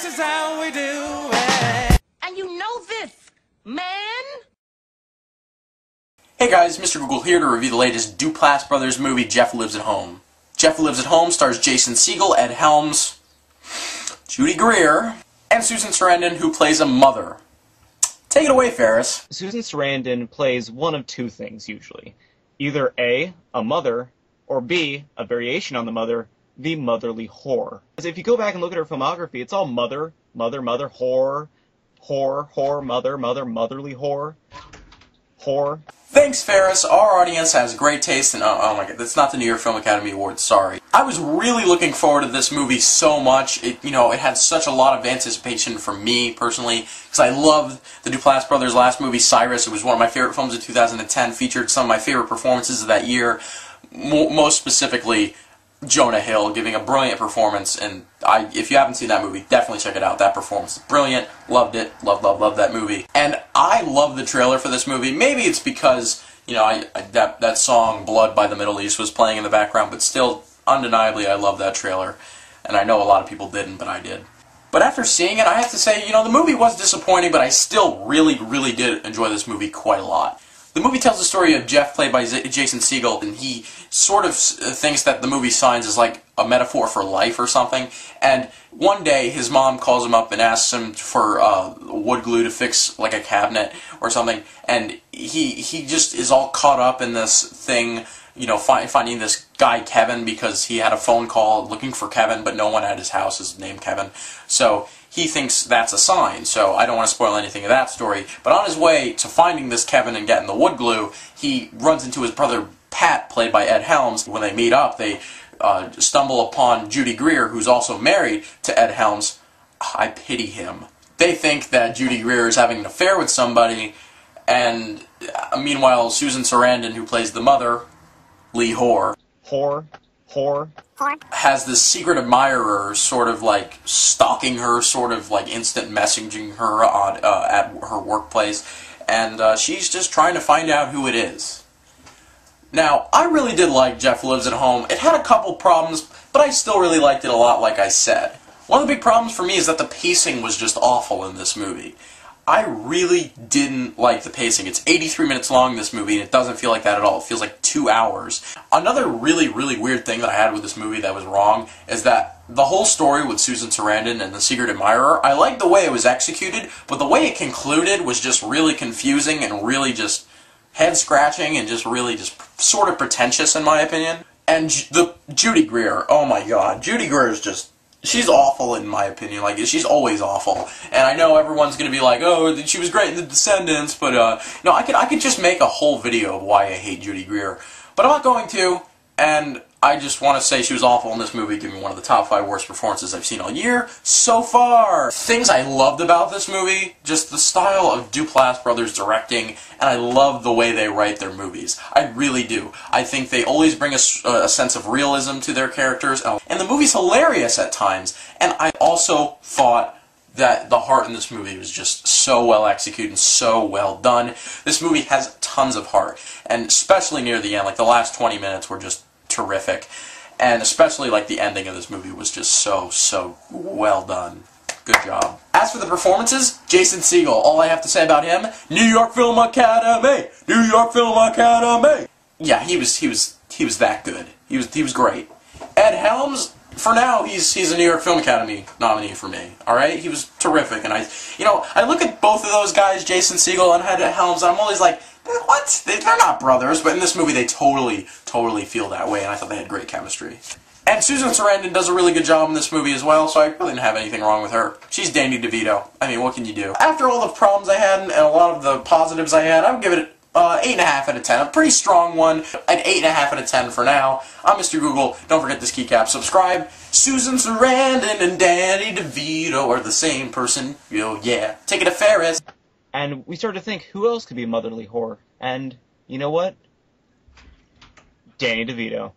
This is how we do it. And you know this, man? Hey guys, Mr. Google here to review the latest Duplass Brothers movie, Jeff Lives at Home. Jeff Lives at Home stars Jason Segel, Ed Helms, Judy Greer, and Susan Sarandon, who plays a mother. Take it away, Ferris. Susan Sarandon plays one of two things, usually. Either A, a mother, or B, a variation on the mother, the motherly whore. Because if you go back and look at her filmography, it's all mother, mother, mother, whore, whore, whore, mother, mother, motherly whore, whore. Thanks, Ferris. Our audience has great taste in... Oh my god, that's not the New York Film Academy Awards, sorry. I was really looking forward to this movie so much. It had such a lot of anticipation for me, personally, because I loved the Duplass Brothers' last movie, Cyrus. It was one of my favorite films of 2010, featured some of my favorite performances of that year, most specifically Jonah Hill giving a brilliant performance, and if you haven't seen that movie, definitely check it out. That performance is brilliant. Loved it. Loved that movie. And I love the trailer for this movie. Maybe it's because, that song, Blood by the Middle East, was playing in the background, but still, undeniably, I love that trailer. And I know a lot of people didn't, but I did. But after seeing it, I have to say, the movie was disappointing, but I still really did enjoy this movie quite a lot. The movie tells the story of Jeff, played by Jason Segel, and he sort of thinks that the movie Signs is like a metaphor for life or something. And one day, his mom calls him up and asks him for wood glue to fix like a cabinet or something. And he just is all caught up in this thing, finding this guy Kevin, because he had a phone call looking for Kevin, but no one at his house is named Kevin. So he thinks that's a sign, so I don't want to spoil anything of that story. But on his way to finding this Kevin and getting the wood glue, he runs into his brother Pat, played by Ed Helms. When they meet up, they stumble upon Judy Greer, who's also married to Ed Helms. I pity him. They think that Judy Greer is having an affair with somebody, and meanwhile Susan Sarandon, who plays the mother, Lee Whore, has this secret admirer sort of like stalking her, sort of like instant messaging her at her workplace, and she's just trying to find out who it is. Now, I really did like Jeff Lives at Home. It had a couple problems, but I still really liked it a lot, like I said. One of the big problems for me is that the pacing was just awful in this movie. I really didn't like the pacing. It's 83 minutes long, this movie, and it doesn't feel like that at all. It feels like 2 hours. Another really weird thing that I had with this movie that was wrong is that the whole story with Susan Sarandon and the secret admirer, I liked the way it was executed, but the way it concluded was just really confusing and really just head-scratching and just really just sort of pretentious, in my opinion. And Judy Greer, oh my god, Judy Greer is just... she's awful, in my opinion. Like, she's always awful. And I know everyone's going to be like, oh, she was great in The Descendants, but, no, I could just make a whole video of why I hate Judy Greer. But I'm not going to, and I just want to say she was awful in this movie, giving me one of the top 5 worst performances I've seen all year so far. Things I loved about this movie, just the style of Duplass Brothers directing, and I love the way they write their movies. I really do. I think they always bring a sense of realism to their characters, and the movie's hilarious at times. And I also thought that the heart in this movie was just so well executed and so well done. This movie has tons of heart, and especially near the end, like the last 20 minutes were just terrific, and especially like the ending of this movie was just so well done. Good job. As for the performances, Jason Segel, all I have to say about him, New York Film Academy, New York Film Academy. Yeah, he was that good. He was great. Ed Helms, for now, he's a New York Film Academy nominee for me. All right, he was terrific, and I look at both of those guys, Jason Segel and Ed Helms, and I'm always like, what? They're not brothers, but in this movie they totally feel that way, and I thought they had great chemistry. And Susan Sarandon does a really good job in this movie as well, so I really didn't have anything wrong with her. She's Danny DeVito. I mean, what can you do? After all the problems I had and a lot of the positives I had, I would give it 8.5 out of 10. A pretty strong one. An 8.5 out of 10 for now. I'm Mr. Google. Don't forget this keycap. Subscribe. Susan Sarandon and Danny DeVito are the same person. Yo, yeah. Take it to Ferris. And we started to think, who else could be a motherly whore? And you know what? Danny DeVito.